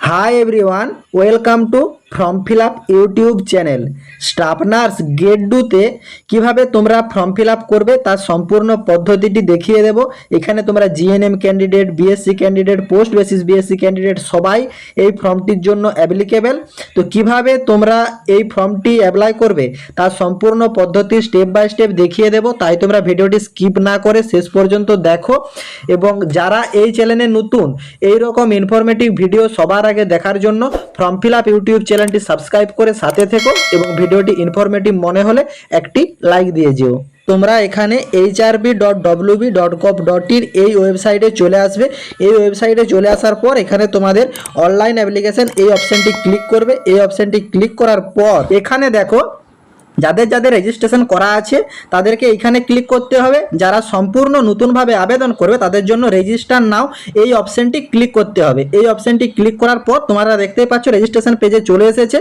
High everyone, welcome to form fill up YouTube channel. Staff nurse grade 2তে কীভাবে তোমরা form fill up করবে তার সম্পূর্ণ পদ্ধতিটি দেখিয়ে দেব। এখানে তোমরা GNM candidate, BSc candidate, post basis BSc candidate সবাই এই ফর্মটির জন্য অ্যাপ্লিকেবল। তো কিভাবে তোমরা এই ফর্মটি অ্যাপ্লাই করবে তার সম্পূর্ণ পদ্ধতি স্টেপ বাই স্টেপ দেখিয়ে দেব, তাই তোমরা ভিডিওটি স্কিপ না করে শেষ পর্যন্ত দেখো। এবং যারা এই চ্যানেলে নতুন এই রকম ইনফরমেটিভ ভিডিও সবার আগে দেখার জন্য ফর্ম ফিল আপ ইউটিউব চ্যানেলটি সাবস্ক্রাইব করে সাথে থেকো এবং ভিডিওটি ইনফরমেটিভ মনে হলে একটি লাইক দিয়ে যেও। তোমরা এখানে hrb.wb.gov.in এই ওয়েবসাইটে চলে আসবে। এই ওয়েবসাইটে চলে আসার পর এখানে তোমাদের অনলাইন অ্যাপ্লিকেশন এই অপশানটি ক্লিক করবে। এই অপশানটি ক্লিক করার পর এখানে দেখো যাদের যাদের রেজিস্ট্রেশন করা আছে তাদেরকে এখানে ক্লিক করতে হবে। যারা সম্পূর্ণ নতুনভাবে আবেদন করবে তাদের জন্য রেজিস্টার নাও এই অপশানটি ক্লিক করতে হবে। এই অপশানটি ক্লিক করার পর তোমরা দেখতেই পাচ্ছ রেজিস্ট্রেশন পেজে চলে এসেছে।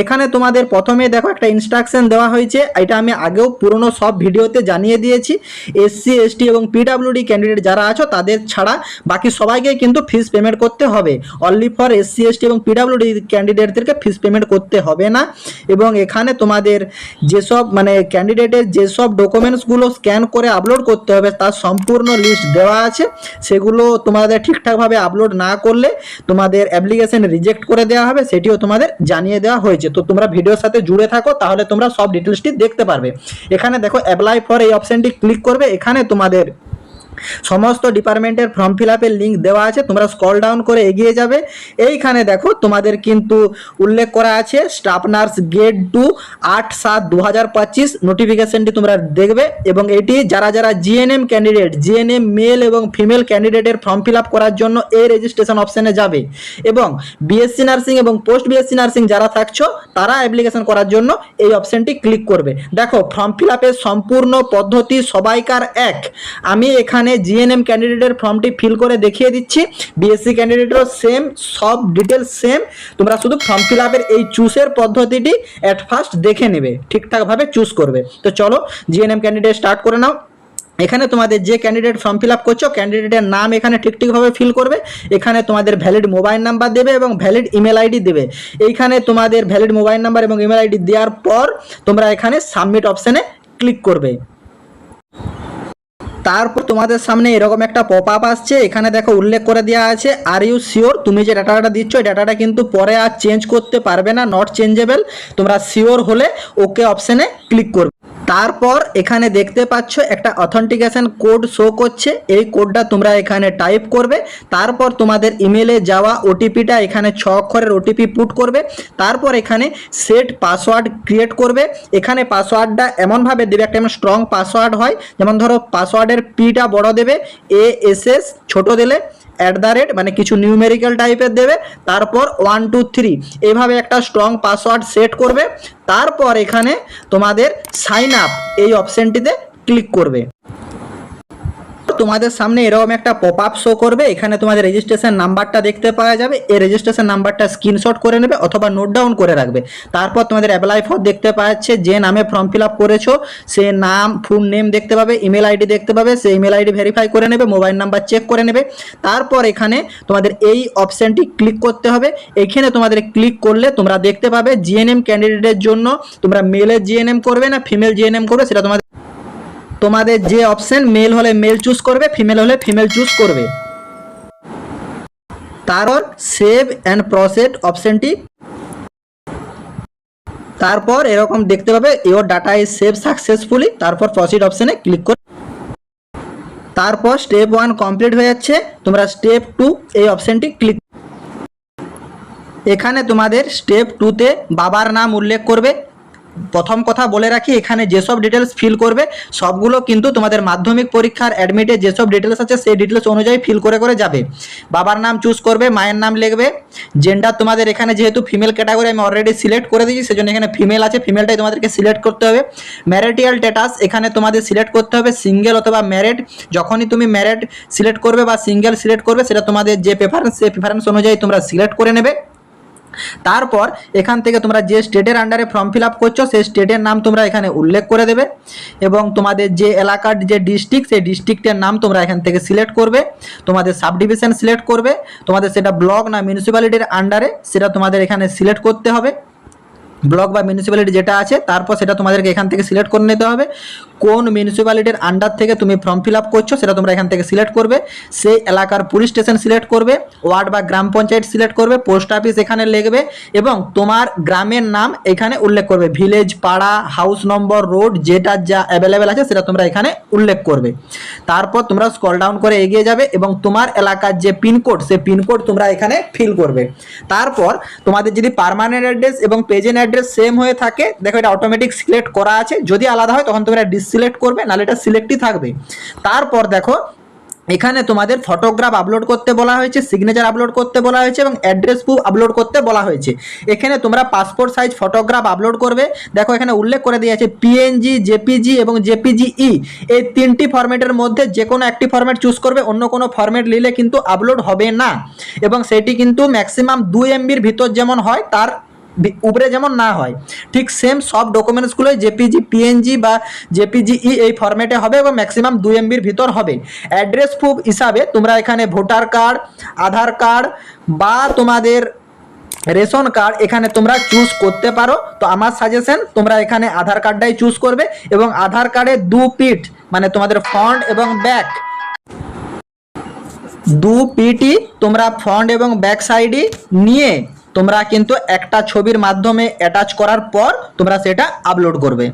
এখানে তোমাদের প্রথমে দেখো একটা ইনস্ট্রাকশন দেওয়া হয়েছে, এটা আমি আগেও পুরনো সব ভিডিওতে জানিয়ে দিয়েছি। এসসি এসটি এবং পিডাব্লিউডি ক্যান্ডিডেট যারা আছো তাদের ছাড়া বাকি সবাইকে কিন্তু ফিস পেমেন্ট করতে হবে। অনলি ফর এসসি এসটি এবং পিডাব্লিউডি ক্যান্ডিডেটদেরকে ফিস পেমেন্ট করতে হবে না। এবং এখানে তোমাদের যেসব ক্যান্ডিডেটের যেসব ডকুমেন্টসগুলো স্ক্যান করে আপলোড করতে হবে তার সম্পূর্ণ লিস্ট দেওয়া আছে। সেগুলো তোমাদের ঠিকঠাকভাবে আপলোড না করলে তোমাদের অ্যাপ্লিকেশন রিজেক্ট করে দেওয়া হবে, সেটিও তোমাদের জানিয়ে দেওয়া হয়েছে। তো তোমরা ভিডিওর সাথে জুড়ে থাকো, তাহলে তোমরা সব ডিটেলসটি দেখতে পারবে। এখানে দেখো অ্যাপ্লাই ফর এই অপশানটি ক্লিক করবে। এখানে তোমাদের সমস্ত ডিপার্টমেন্টের ফর্ম ফিল আপের লিঙ্ক দেওয়া আছে, তোমরা স্ক্রল ডাউন করে এগিয়ে যাবে। এইখানে দেখো তোমাদের কিন্তু উল্লেখ করা আছে স্টাফ নার্স গ্রেড 2 8/7/2025 নোটিফিকেশনটি তোমরা দেখবে। এবং এটি যারা যারা জিএনএম ক্যান্ডিডেট, জিএনএম মেল এবং ফিমেল ক্যান্ডিডেটের ফর্ম ফিল আপ করার জন্য এই রেজিস্ট্রেশন অপশানে যাবে। এবং বিএসসি নার্সিং এবং পোস্ট বিএসসি নার্সিং যারা থাকছো তারা অ্যাপ্লিকেশন করার জন্য এই অপশানটি ক্লিক করবে। দেখো ফর্ম ফিল আপের সম্পূর্ণ পদ্ধতি সবাইকার এক। আমি এখানে জিএনএম ক্যান্ডিডেটের ফর্মটি ফিল করে দেখিয়ে দিচ্ছি, বিএসসি ক্যান্ডিডেটেরও সেম, সব ডিটেলস সেম। তোমরা শুধু ফর্ম ফিল আপের এই চুজের পদ্ধতিটি অ্যাট ফার্স্ট দেখে নেবে, ঠিকঠাকভাবে চুজ করবে। তো চলো জিএনএম ক্যান্ডিডেট স্টার্ট করে নাও। এখানে তোমাদের যে ক্যান্ডিডেট ফর্ম ফিল আপ করছো ক্যান্ডিডেটের নাম এখানে ঠিকঠাকভাবে ফিল করবে। এখানে তোমাদের ভ্যালিড মোবাইল নাম্বার দেবে এবং ভ্যালিড ইমেল আইডি দেবে। এইখানে তোমাদের ভ্যালিড মোবাইল নাম্বার এবং ইমেল আইডি দেওয়ার পর তোমরা এখানে সাবমিট অপশানে ক্লিক করবে। তারপর তোমাদের সামনে এরকম একটা পপ আপ আসছে। এখানে দেখো উল্লেখ করে দেওয়া আছে আর ইউ শিওর, তুমি যে ডাটাটা দিচ্ছ এই ডাটাটা কিন্তু পরে আর চেঞ্জ করতে পারবে না, নট চেঞ্জেবল। তোমরা শিওর হলে ওকে অপশানে ক্লিক করবে। তারপর এখানে দেখতে পাচ্ছ একটা অথেন্টিকেশন কোড শো করছে, এই কোডটা তোমরা এখানে টাইপ করবে। তারপর তোমাদের ইমেলে যাওয়া ওটিপিটা এখানে 6 অক্ষরের ওটিপি পুট করবে। তারপর এখানে সেট পাসওয়ার্ড ক্রিয়েট করবে। এখানে পাসওয়ার্ডটা এমনভাবে দেবে, একটা এমন স্ট্রং পাসওয়ার্ড হয়, যেমন ধরো পাসওয়ার্ডের পিটা বড় দেবে, ASS ছোট দিলে, @ কিছু নিউমেরিক্যাল টাইপের দেবে, তারপর 1 2 3 এইভাবে একটা স্ট্রং পাসওয়ার্ড সেট করবে। তারপর এখানে তোমাদের সাইন আপ এই অপশানটিতে ক্লিক করবে। তোমাদের সামনে এরকম একটা পপ আপ শো করবে। এখানে তোমাদের রেজিস্ট্রেশন নাম্বারটা দেখতে পাওয়া যাবে। এই রেজিস্ট্রেশন নাম্বারটা স্ক্রিনশট করে নেবে অথবা নোট ডাউন করে রাখবে। তারপর তোমাদের অ্যাপ্লাই ফর দেখতে পাচ্ছে, যে নামে ফর্ম ফিল আপ করেছো সে নাম, ফুল নেম দেখতে পাবে, ইমেল আইডি দেখতে পাবে, সেই ইমেল আইডি ভেরিফাই করে নেবে, মোবাইল নাম্বার চেক করে নেবে। তারপর এখানে তোমাদের এই অপশানটি ক্লিক করতে হবে। এখানে তোমাদের ক্লিক করলে তোমরা দেখতে পাবে জিএনএম ক্যান্ডিডেটের জন্য তোমরা মেলের জিএনএম করবে না ফিমেল জিএনএম করবে, সেটা তোমাদের যে অপশন, মেল হলে মেল চুজ করবে, ফিমেল হলে ফিমেল চুজ করবে। তারপর সেভ অ্যান্ড প্রসেস অপশনটি, তারপর এরকম দেখতে পাবে your data is save successfully. তারপর প্রসিড অপশনে ক্লিক করে তারপর স্টেপ 1 কমপ্লিট হয়ে যাচ্ছে। তোমরা স্টেপ 2 এই অপশনটি ক্লিক। এখানে তোমাদের স্টেপ 2তে বাবার নাম উল্লেখ করবে। প্রথম কথা বলে রাখি, এখানে যেসব ডিটেলস ফিল করবে সবগুলো কিন্তু তোমাদের মাধ্যমিক পরীক্ষার অ্যাডমিটে যেসব ডিটেলস আছে সেই ডিটেলস অনুযায়ী ফিল করে করে যাবে। বাবার নাম চুজ করবে, মায়ের নাম লিখবে, জেন্ডার তোমাদের এখানে যেহেতু ফিমেল ক্যাটাগরি আমি অলরেডি সিলেক্ট করে দিয়েছি সেজন্য এখানে ফিমেল আছে, ফিমেলটাই তোমাদেরকে সিলেক্ট করতে হবে। ম্যারিটাল স্ট্যাটাস এখানে তোমাদের সিলেক্ট করতে হবে সিঙ্গেল অথবা ম্যারিড। যখনই তুমি ম্যারিড সিলেক্ট করবে বা সিঙ্গেল সিলেক্ট করবে সেটা তোমাদের যে প্রেফারেন্স সেই প্রেফারেন্স অনুযায়ী তোমরা সিলেক্ট করে নেবে। তারপর এখান থেকে তোমরা যে স্টেটের আন্ডারে ফর্ম ফিল আপ করছো সেই স্টেটের নাম তোমরা এখানে উল্লেখ করে দেবে এবং তোমাদের যে এলাকার যে ডিস্ট্রিক্ট সেই ডিস্ট্রিক্টের নাম তোমরা এখান থেকে সিলেক্ট করবে, তোমাদের সাব ডিভিশন সিলেক্ট করবে, তোমাদের সেটা ব্লক না মিউনিসিপ্যালিটির আন্ডারে সেটা তোমাদের এখানে সিলেক্ট করতে হবে, ব্লক বা মিউনিসিপ্যালিটি যেটা আছে, তারপর সেটা তোমাদেরকে এখান থেকে সিলেক্ট করে নিতে হবে। কোন মিউনিসিপ্যালিটির আন্ডার থেকে তুমি ফর্ম ফিল আপ করছো সেটা তোমরা এখান থেকে সিলেক্ট করবে, সেই এলাকার পুলিশ স্টেশন সিলেক্ট করবে, ওয়ার্ড বা গ্রাম পঞ্চায়েত সিলেক্ট করবে, পোস্ট অফিস এখানে লিখবে এবং তোমার গ্রামের নাম এখানে উল্লেখ করবে, ভিলেজ, পাড়া, হাউস নম্বর, রোড যেটা যা অ্যাভেলেবেল আছে সেটা তোমরা এখানে উল্লেখ করবে। তারপর তোমরা স্ক্রল ডাউন করে এগিয়ে যাবে এবং তোমার এলাকার যে পিনকোড সেই পিনকোড তোমরা এখানে ফিল করবে। তারপর তোমাদের যদি পার্মানেন্ট অ্যাড্রেস এবং প্রেজেন্ট অ্যাড্রেস সেম হয়ে থাকে, দেখো এটা অটোমেটিক সিলেক্ট করা আছে, যদি আলাদা হয় তখন তোমরা ডিসিলেক্ট করবে, নাহলে এটা সিলেক্টই থাকবে। তারপর দেখো এখানে তোমাদের ফটোগ্রাফ আপলোড করতে বলা হয়েছে, সিগনেচার আপলোড করতে বলা হয়েছে এবং অ্যাড্রেস প্রুফ আপলোড করতে বলা হয়েছে। এখানে তোমরা পাসপোর্ট সাইজ ফটোগ্রাফ আপলোড করবে। দেখো এখানে উল্লেখ করে দেওয়া আছে পিএনজি, জেপিজি এবং জেপিজিই, এই তিনটি ফরম্যাটের মধ্যে যে কোনো একটি ফরম্যাট চুজ করবে, অন্য কোনো ফরম্যাট নিলে কিন্তু আপলোড হবে না এবং সেটি কিন্তু ম্যাক্সিমাম 2 MBর ভিতর যেমন হয় তার উপরে যেমন না হয়, ঠিক সেম সব ডকুমেন্টসগুলোই জেপিজি, পিএনজি বা জেপিজিই এই ফরম্যাটে হবে এবং ম্যাক্সিমাম 2 MBর ভিতর হবে। অ্যাড্রেস প্রুফ হিসাবে তোমরা এখানে ভোটার কার্ড, আধার কার্ড বা তোমাদের রেশন কার্ড এখানে তোমরা চুজ করতে পারো। তো আমার সাজেশন তোমরা এখানে আধার কার্ডটাই চুজ করবে এবং আধার কার্ডে 2 পিট মানে তোমাদের ফ্রন্ট এবং ব্যাক 2 পিটি তোমরা ফ্রন্ট এবং ব্যাক সাইডই নিয়ে তোমরা কিন্তু একটা ছবির মাধ্যমে অ্যাটাচ করার পর তোমরা সেটা আপলোড করবে।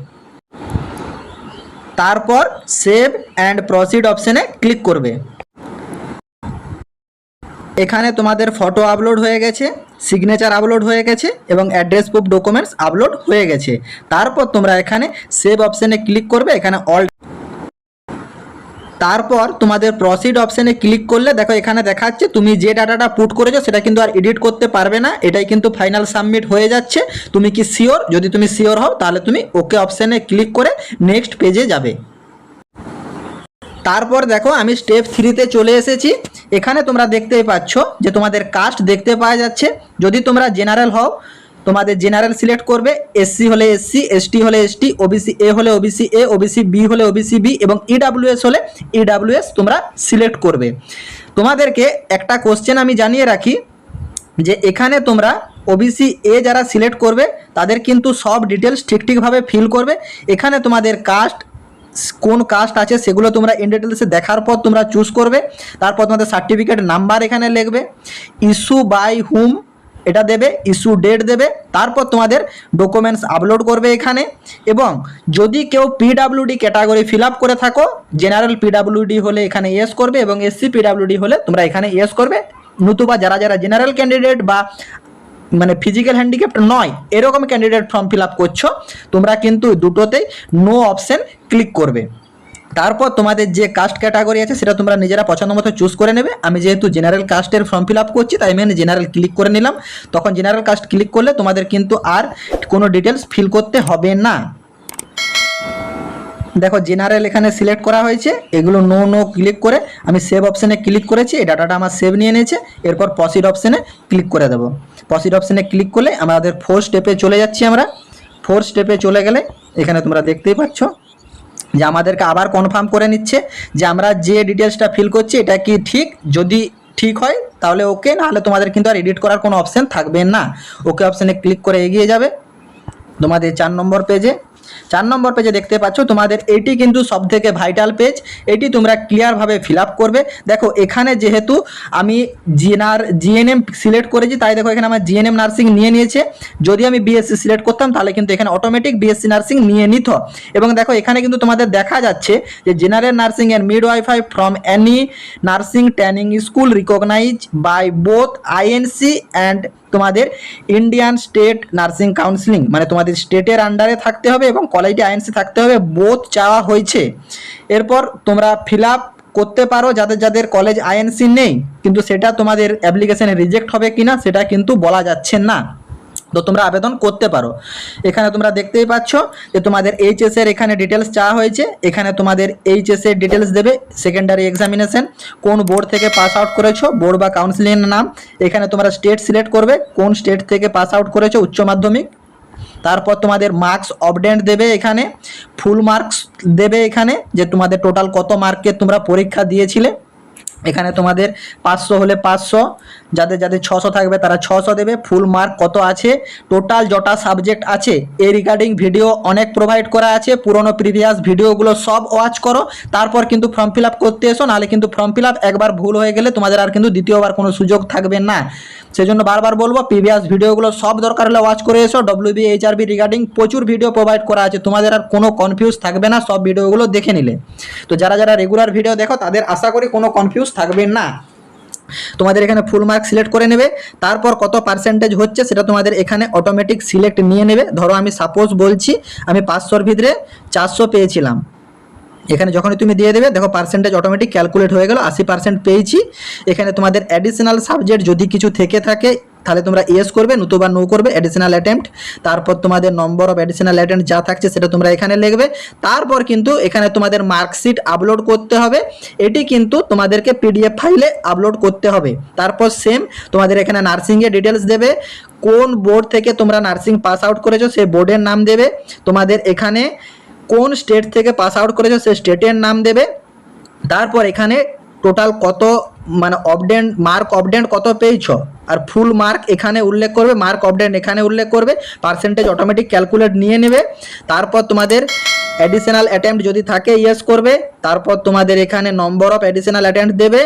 তারপর সেভ অ্যান্ড প্রসিড অপশনে ক্লিক করবে। এখানে তোমাদের ফটো আপলোড হয়ে গেছে, সিগনেচার আপলোড হয়ে গেছে এবং অ্যাড্রেস প্রুফ ডকুমেন্টস আপলোড হয়ে গেছে। তারপর তোমরা এখানে সেভ অপশনে ক্লিক করবে, এখানে অল। তারপর তোমাদের প্রসিড অপশনে ক্লিক করলে দেখো এখানে দেখাচ্ছে তুমি যে ডাটাটা পুট করেছো সেটা কিন্তু আর এডিট করতে পারবে না, এটাই কিন্তু ফাইনাল সাবমিট হয়ে যাচ্ছে। তুমি কি শিওর? যদি তুমি শিওর হও তাহলে তুমি ওকে অপশনে ক্লিক করে নেক্সট পেজে যাবে। তারপর দেখো আমি স্টেপ 3তে চলে এসেছি। এখানে তোমরা দেখতেই পাচ্ছ যে তোমাদের কাস্ট দেখতে পাওয়া যাচ্ছে। যদি তোমরা জেনারেল হও তোমাদের জেনারেল সিলেক্ট করবে, এসসি হলে এসসি, এসটি হলে এসটি, ওবিসি এ হলে ওবিসি এ, ওবিসি বি হলে ওবিসি বি এবং ইডাব্লিউএস হলে ইডাব্লিউএস তোমরা সিলেক্ট করবে। তোমাদেরকে একটা কোশ্চেন আমি জানিয়ে রাখি যে এখানে তোমরা ওবিসি এ যারা সিলেক্ট করবে তাদের কিন্তু সব ডিটেলস ঠিকভাবে ফিল করবে। এখানে তোমাদের কাস্ট কোন কাস্ট আছে সেগুলো তোমরা ইন ডিটেলসে দেখার পর তোমরা চুজ করবে। তারপর তোমাদের সার্টিফিকেট নাম্বার এখানে লিখবে, ইস্যু বাই হুম এটা দেবে, ইস্যু ডেট দেবে। তারপর তোমাদের ডকুমেন্টস আপলোড করবে এখানে। এবং যদি কেউ পিডাব্লিউডি ক্যাটাগরি ফিল আপ করে থাকো, জেনারেল পিডাব্লিউডি হলে এখানে ইয়েস করবে এবং এসসি পিডাব্লিউডি হলে তোমরা এখানে ইয়েস করবে। নতুবা যারা যারা জেনারেল ক্যান্ডিডেট বা মানে ফিজিক্যাল হ্যান্ডিক্যাপ্ট নয় এরকম ক্যান্ডিডেট ফর্ম ফিল আপ করছো তোমরা কিন্তু দুটোতেই নো অপশন ক্লিক করবে। তারপর তোমাদের যে কাস্ট ক্যাটাগরি আছে সেটা তোমরা নিজেরা পছন্দ মতো চুজ করে নেবে। আমি যেহেতু জেনারেল কাস্টের ফর্ম ফিল আপ করছি তাই আমি জেনারেল ক্লিক করে নিলাম। তখন জেনারেল কাস্ট ক্লিক করলে তোমাদের কিন্তু আর কোনো ডিটেলস ফিল করতে হবে না। দেখো জেনারেল এখানে সিলেক্ট করা হয়েছে, এগুলো নো নো ক্লিক করে আমি সেভ অপশানে ক্লিক করেছি, এই ডাটাটা আমার সেভ নিয়ে নিয়েছে। এরপর প্রসিড অপশানে ক্লিক করে দেবো। প্রসিড অপশানে ক্লিক করলে আমাদের 4 স্টেপে চলে যাচ্ছি। আমরা 4 স্টেপে চলে গেলে এখানে তোমরা দেখতেই পাচ্ছ যে আমাদেরকে আবার কনফার্ম করে নিচ্ছে যে আমরা যে ডিটেলসটা ফিল করছি এটা কি ঠিক। যদি ঠিক হয় তাহলে ওকে, নাহলে তোমাদের কিন্তু আর এডিট করার কোনো অপশান থাকবে না। ওকে অপশানে ক্লিক করে এগিয়ে যাবে তোমাদের 4 নম্বর পেজে। 4 নম্বর পেজে দেখতে পাচ্ছ তোমাদের এটি কিন্তু সবথেকে ভাইটাল পেজ, এটি তোমরা ক্লিয়ারভাবে ফিল আপ করবে। দেখো এখানে যেহেতু আমি জিএনএম সিলেক্ট করেছি তাই দেখো এখানে আমার জিএনএম নার্সিং নিয়ে নিয়েছে। যদি আমি বিএসসি সিলেক্ট করতাম তাহলে কিন্তু এখানে অটোমেটিক বিএসসি নার্সিং নিয়ে নিত। এবং দেখো এখানে কিন্তু তোমাদের দেখা যাচ্ছে যে general nursing and midwifery from any nursing training school recognised by both INC and তোমাদের ইন্ডিয়ান স্টেট নার্সিং কাউন্সিলিং, মানে তোমাদের স্টেটের আন্ডারে থাকতে হবে এবং কলেজে আইএনসি থাকতে হবে, বোথ চাওয়া হয়েছে। এরপর তোমরা ফিল আপ করতে পারো যাদের যাদের কলেজ আইএনসি নেই, কিন্তু সেটা তোমাদের অ্যাপ্লিকেশনে রিজেক্ট হবে কিনা সেটা কিন্তু বলা যাচ্ছে না। তো তোমরা আবেদন করতে পারো। এখানে তোমরা দেখতেই পাচ্ছ যে তোমাদের এইচএস এর এখানে ডিটেলস চাওয়া হয়েছে। এখানে তোমাদের এইচএস এর ডিটেলস দেবে, সেকেন্ডারি এক্সামিনেশন, কোন বোর্ড থেকে পাস আউট করেছো, বোর্ড বা কাউন্সিলের নাম। এখানে তোমরা স্টেট সিলেক্ট করবে, কোন স্টেট থেকে পাস আউট করেছো উচ্চ মাধ্যমিক। তারপর তোমাদের মার্কস অবডেন্ট দেবে, এখানে ফুল মার্কস দেবে, এখানে যে তোমাদের টোটাল কত মার্কের তোমরা পরীক্ষা দিয়েছিলে। এখানে তোমাদের 500 হলে 500, যাদের যাদের 600 থাকবে তারা 600 দেবে। ফুল মার্ক কত আছে, টোটাল যটা সাবজেক্ট আছে এই রিগার্ডিং ভিডিও অনেক প্রোভাইড করা আছে, পুরনো প্রিভিয়াস ভিডিওগুলো সব ওয়াচ করো, তারপর কিন্তু ফর্ম ফিল আপ করতে এসো। নাহলে কিন্তু ফর্ম ফিল আপ একবার ভুল হয়ে গেলে তোমাদের আর কিন্তু দ্বিতীয়বার কোনো সুযোগ থাকবে না। সেজন্য বারবার বলবো প্রিভিয়াস ভিডিওগুলো সব দরকার হলে ওয়াচ করে এসো। ডব্লিউবি এইচআরবি রিগার্ডিং প্রচুর ভিডিও প্রোভাইড করা আছে, তোমাদের আর কোনো কনফিউজ থাকবে না সব ভিডিওগুলো দেখে নিলে। তো যারা যারা রেগুলার ভিডিও দেখো তাদের আশা করি কোনো কনফিউজ থাকবে না। তোমাদের এখানে ফুল মার্ক সিলেক্ট করে নেবে, তারপর কত পার্সেন্টেজ হচ্ছে সেটা তোমাদের এখানে অটোমেটিক সিলেক্ট নিয়ে নেবে। ধরো আমি সাপোজ বলছি আমি 500-র ভিতরে 400 পেয়েছিলাম, এখানে যখনই তুমি দিয়ে দেবে দেখো পার্সেন্টেজ অটোমেটিক ক্যালকুলেট হয়ে গেল, 80% পেয়েছি। এখানে তোমাদের অ্যাডিশনাল সাবজেক্ট যদি কিছু থেকে থাকে তাহলে তোমরা ইয়েস করবে, নতুবা নো করবে, অ্যাডিশনাল অ্যাটেম্প্ট। তারপর তোমাদের নম্বর অফ অ্যাডিশনাল অ্যাটেম্প্ট যা থাকছে সেটা তোমরা এখানে লিখবে। তারপর কিন্তু এখানে তোমাদের মার্কশিট আপলোড করতে হবে, এটি কিন্তু তোমাদেরকে পিডিএফ ফাইলে আপলোড করতে হবে। তারপর সেম তোমাদের এখানে নার্সিংয়ের ডিটেলস দেবে, কোন বোর্ড থেকে তোমরা নার্সিং পাস আউট করেছো সেই বোর্ডের নাম দেবে। তোমাদের এখানে কোন স্টেট থেকে পাস আউট করেছো সেই স্টেটের নাম দেবে। তারপর এখানে টোটাল কত মানে অবডেন্ট মার্ক অবডেন্ট কত পেয়েছো আর ফুল মার্ক এখানে উল্লেখ করবে, মার্ক অবডেন্ট এখানে উল্লেখ করবে, পার্সেন্টেজ অটোমেটিক ক্যালকুলেট নিয়ে নেবে। তারপর তোমাদের অ্যাডিশনাল অ্যাটেম্প্ট যদি থাকে ইয়েস করবে। তারপর তোমাদের এখানে নম্বর অফ অ্যাডিশনাল অ্যাটেম্প্ট দেবে।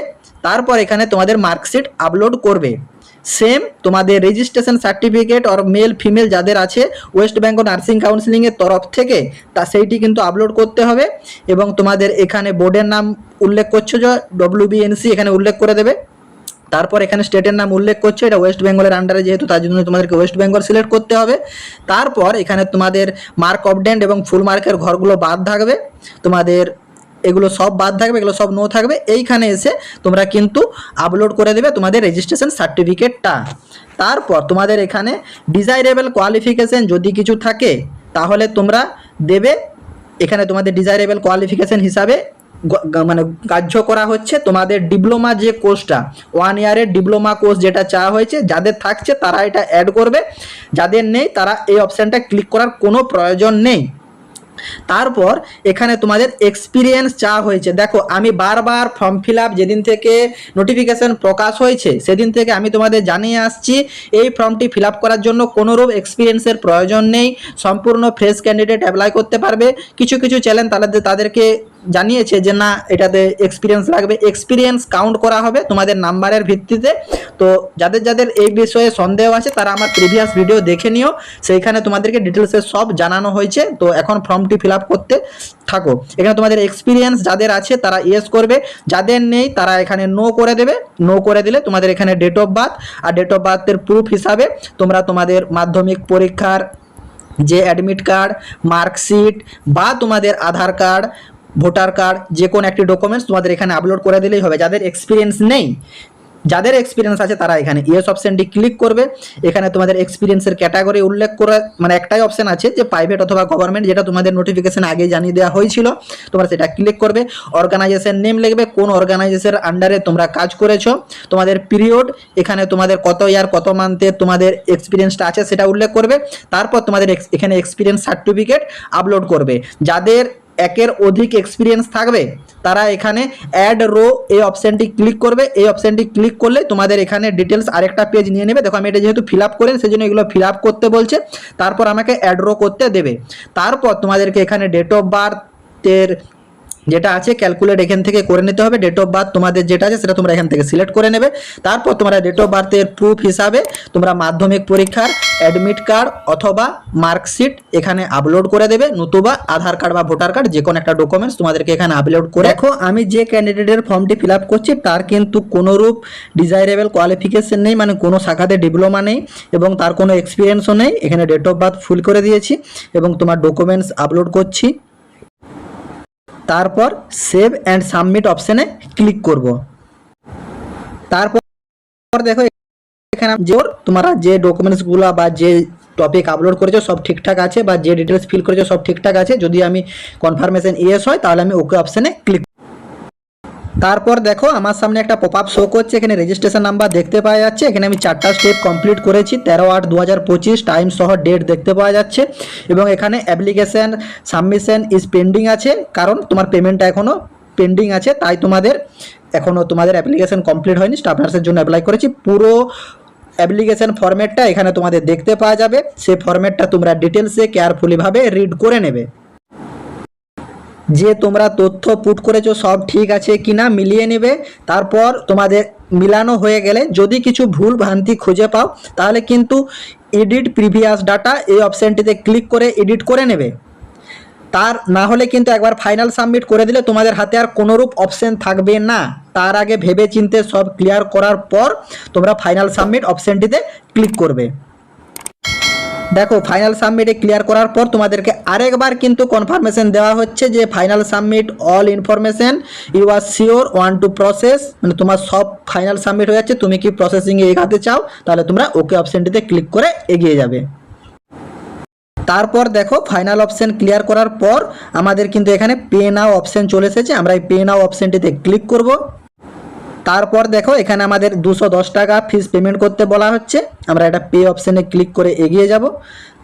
তারপর এখানে তোমাদের মার্কশিট আপলোড করবে। সেম তোমাদের রেজিস্ট্রেশন সার্টিফিকেট আর মেল ফিমেল যাদের আছে ওয়েস্ট বেঙ্গল নার্সিং কাউন্সিলিংয়ের তরফ থেকে তা সেইটি কিন্তু আপলোড করতে হবে। এবং তোমাদের এখানে বোর্ডের নাম উল্লেখ করছো যে ডব্লিউবিএনসি এখানে উল্লেখ করে দেবে। তারপর এখানে স্টেটের নাম উল্লেখ করছে, এটা ওয়েস্ট বেঙ্গলের আন্ডারে যেহেতু তার জন্য তোমাদেরকে ওয়েস্ট বেঙ্গল সিলেক্ট করতে হবে। তারপর এখানে তোমাদের মার্ক অবডেন্ট এবং ফুল মার্কের ঘরগুলো বাদ থাকবে, তোমাদের এগুলো সব বাদ থাকবে, এগুলো সব নো থাকবে। এইখানে এসে তোমরা কিন্তু আপলোড করে দেবে তোমাদের রেজিস্ট্রেশন সার্টিফিকেটটা। তারপর তোমাদের এখানে ডিজাইরেবল কোয়ালিফিকেশন যদি কিছু থাকে তাহলে তোমরা দেবে। এখানে তোমাদের ডিজাইরেবল কোয়ালিফিকেশন হিসাবে মানে কার্য করা হচ্ছে তোমাদের ডিপ্লোমা যে কোর্সটা 1 ইয়ারের ডিপ্লোমা কোর্স যেটা চাওয়া হয়েছে, যাদের থাকছে তারা এটা অ্যাড করবে, যাদের নেই তারা এই অপশানটা ক্লিক করার কোনো প্রয়োজন নেই। তারপর এখানে তোমাদের এক্সপিরিয়েন্স চাওয়া হয়েছে। দেখো আমি বারবার ফর্ম ফিল আপ যেদিন থেকে নোটিফিকেশন প্রকাশ হয়েছে সেদিন থেকে আমি তোমাদের জানিয়ে আসছি এই ফর্মটি ফিল আপ করার জন্য কোনোরূপ এক্সপিরিয়েন্সের প্রয়োজন নেই, সম্পূর্ণ ফ্রেশ ক্যান্ডিডেট অ্যাপ্লাই করতে পারবে। কিছু কিছু চ্যালেঞ্জ তাদেরকে জানিয়েছে যে না এটাতে এক্সপিরিয়েন্স লাগবে, এক্সপিরিয়েন্স কাউন্ট করা হবে তোমাদের নাম্বারের ভিত্তিতে। তো যাদের যাদের এই বিষয়ে সন্দেহ আছে তারা আমার প্রিভিয়াস ভিডিও দেখে নিও, সেইখানে তোমাদেরকে ডিটেলসে সব জানানো হয়েছে। তো এখন ফর্মটি ফিল আপ করতে থাকো। এখানে তোমাদের এক্সপিরিয়েন্স যাদের আছে তারা ইয়েস করবে, যাদের নেই তারা এখানে নো করে দেবে। নো করে দিলে তোমাদের এখানে ডেট অফ বার্থ আর ডেট অফ বার্থের প্রুফ হিসাবে তোমরা তোমাদের মাধ্যমিক পরীক্ষার যে অ্যাডমিট কার্ড, মার্কশিট বা তোমাদের আধার কার্ড, ভোটার কার্ড যে কোনো একটি ডকুমেন্টস তোমাদের এখানে আপলোড করে দিলেই হবে। যাদের এক্সপিরিয়েন্স নেই, যাদের এক্সপিরিয়েন্স আছে তারা এখানে ইয়েস অপশানটি ক্লিক করবে। এখানে তোমাদের এক্সপিরিয়েন্সের ক্যাটাগরি উল্লেখ করে মানে একটাই অপশান আছে যে প্রাইভেট অথবা গভর্নমেন্ট, যেটা তোমাদের নোটিফিকেশন আগে জানিয়ে দেওয়া হয়েছিল, তোমরা সেটা ক্লিক করবে। অর্গানাইজেশন নেম লিখবে, কোন অর্গানাইজেশনের আন্ডারে তোমরা কাজ করেছো, তোমাদের পিরিয়ড, এখানে তোমাদের কত ইয়ার কত মান্থে তোমাদের এক্সপিরিয়েন্সটা আছে সেটা উল্লেখ করবে। তারপর তোমাদের এখানে এক্সপিরিয়েন্স সার্টিফিকেট আপলোড করবে। যাদের একের অধিক এক্সপিরিয়েন্স থাকবে তারা এখানে অ্যাড রো এই অপশানটি ক্লিক করবে। এই অপশানটি ক্লিক করলে তোমাদের এখানে ডিটেলস আরেকটা পেজ নিয়ে নেবে। দেখো আমি এটা যেহেতু ফিল আপ করেন সেজন্য এগুলো ফিল আপ করতে বলছে। তারপর আমাকে অ্যাড রো করতে দেবে। তারপর তোমাদেরকে এখানে ডেট অফ বার্থের যেটা আছে ক্যালকুলেট এখান থেকে করে নিতে হবে। ডেট অফ বার্থ তোমাদের যেটা আছে সেটা তোমরা এখান থেকে সিলেক্ট করে নেবে। তারপর তোমরা ডেট অফ বার্থের প্রুফ হিসাবে তোমরা মাধ্যমিক পরীক্ষার অ্যাডমিট কার্ড অথবা মার্কশিট এখানে আপলোড করে দেবে, নতুবা আধার কার্ড বা ভোটার কার্ড যে কোনো একটা ডকুমেন্টস তোমাদেরকে এখানে আপলোড করে। দেখো আমি যে ক্যান্ডিডেটের ফর্মটি ফিল আপ করছি তার কিন্তু কোনোরূপ ডিজাইরেবল কোয়ালিফিকেশন নেই, মানে কোনো শাখাতে ডিপ্লোমা নেই এবং তার কোনো এক্সপিরিয়েন্সও নেই। এখানে ডেট অফ বার্থ ফুল করে দিয়েছি এবং তোমার ডকুমেন্টস আপলোড করছি। তারপর সেভ অ্যান্ড সাবমিট অপশানে ক্লিক করব। তারপর দেখো এখানে যে তোমরা যে ডকুমেন্টসগুলো বা যে টপিক আপলোড করেছো সব ঠিকঠাক আছে বা যে ডিটেলস ফিল করেছো সব ঠিকঠাক আছে, যদি আমি কনফার্মেশন ইয়েস হয় তাহলে আমি ওকে অপশানে ক্লিক। তারপর দেখো আমার সামনে একটা পপ আপ শো করছে, এখানে রেজিস্ট্রেশন নাম্বার দেখতে পাওয়া যাচ্ছে। এখানে আমি 4টা স্টেপ কমপ্লিট করেছি, 13/8/2025 টাইম সহ ডেট দেখতে পাওয়া যাচ্ছে। এবং এখানে অ্যাপ্লিকেশন সাবমিশন ইজ পেন্ডিং আছে, কারণ তোমার পেমেন্টটা এখনও পেন্ডিং আছে, তাই তোমাদের অ্যাপ্লিকেশন কমপ্লিট হয়নি। স্টাফ নার্সের জন্য অ্যাপ্লাই করেছি। পুরো অ্যাপ্লিকেশন ফরম্যাটটা এখানে তোমাদের দেখতে পাওয়া যাবে, সেই ফরম্যাটটা তোমরা ডিটেলসে কেয়ারফুলিভাবে রিড করে নেবে। যে তোমরা তথ্য পুট করেছো সব ঠিক আছে কিনা মিলিয়ে নেবে। তারপর তোমাদের মিলানো হয়ে গেলে যদি কিছু ভুল ভ্রান্তি খুঁজে পাও তাহলে কিন্তু এডিট প্রিভিয়াস ডাটা এই অপশানটিতে ক্লিক করে এডিট করে নেবে। তার না হলে কিন্তু একবার ফাইনাল সাবমিট করে দিলে তোমাদের হাতে আর কোনোরূপ অপশান থাকবে না। তার আগে ভেবে চিন্তে সব ক্লিয়ার করার পর তোমরা ফাইনাল সাবমিট অপশানটিতে ক্লিক করবে। দেখো ফাইনাল সাবমিটে ক্লিয়ার করার পর তোমাদেরকে আরেকবার কিন্তু কনফার্মেশন দেওয়া হচ্ছে যে final submit all information you are sure want to process, মানে তোমার সব ফাইনাল সাবমিট হয়ে যাচ্ছে। তুমি কি প্রসেসিংয়ে এগাতে চাও তাহলে তোমরা ওকে অপশানটিতে ক্লিক করে এগিয়ে যাবে। তারপর দেখো ফাইনাল অপশান ক্লিয়ার করার পর আমাদের কিন্তু এখানে পে নাও অপশান চলে এসেছে, আমরা এই পে নাও অপশানটিতে ক্লিক করব। তারপর দেখো এখানে আমাদের 210 টাকা ফিস পেমেন্ট করতে বলা হচ্ছে, আমরা এটা পে অপশানে ক্লিক করে এগিয়ে যাব।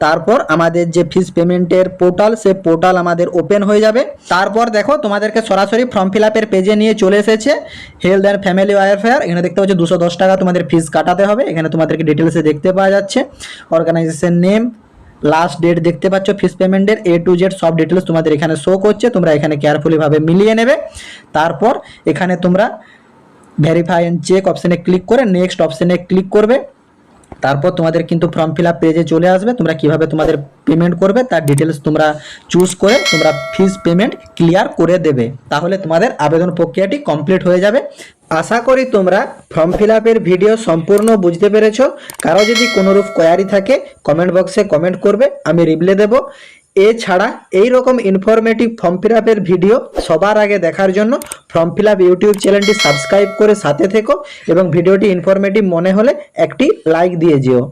তারপর আমাদের যে ফিস পেমেন্টের পোর্টাল সে পোর্টাল আমাদের ওপেন হয়ে যাবে। তারপর দেখো তোমাদেরকে সরাসরি ফর্ম ফিল আপের পেজে নিয়ে চলে এসেছে। হেলথ অ্যান্ড ফ্যামিলি ওয়েলফেয়ার, এখানে দেখতে পাচ্ছ 210 টাকা তোমাদের ফিস কাটাতে হবে। এখানে তোমাদেরকে ডিটেলসে দেখতে পাওয়া যাচ্ছে, অর্গানাইজেশন নেম, লাস্ট ডেট দেখতে পাচ্ছ ফিস পেমেন্টের A to Z সব ডিটেলস তোমাদের এখানে শো করছে। তোমরা এখানে কেয়ারফুলিভাবে মিলিয়ে নেবে। তারপর এখানে তোমরা ভেরিফাই অ্যান্ড চেক অপশানে ক্লিক করে নেক্সট অপশানে ক্লিক করবে। তারপর তোমাদের কিন্তু ফর্ম ফিল আপ পেজে চলে আসবে। তোমরা কিভাবে তোমাদের পেমেন্ট করবে তার ডিটেলস তোমরা চুজ করে তোমরা ফিস পেমেন্ট ক্লিয়ার করে দেবে, তাহলে তোমাদের আবেদন প্রক্রিয়াটি কমপ্লিট হয়ে যাবে। আশা করি তোমরা ফর্ম ফিল আপের ভিডিও সম্পূর্ণ বুঝতে পেরেছো। কারো যদি কোনোরূপ কোয়ারি থাকে কমেন্ট বক্সে কমেন্ট করবে, আমি রিপ্লাই দেবো। এছাড়া এই রকম ইনফরমেটিভ ফর্ম ফিল আপের ভিডিও সবার আগে দেখার জন্য ফর্ম ফিল আপ ইউটিউব চ্যানেলটি সাবস্ক্রাইব করে সাথে থেকো এবং ভিডিওটি ইনফরমেটিভ মনে হলে একটি লাইক দিয়ে যেও।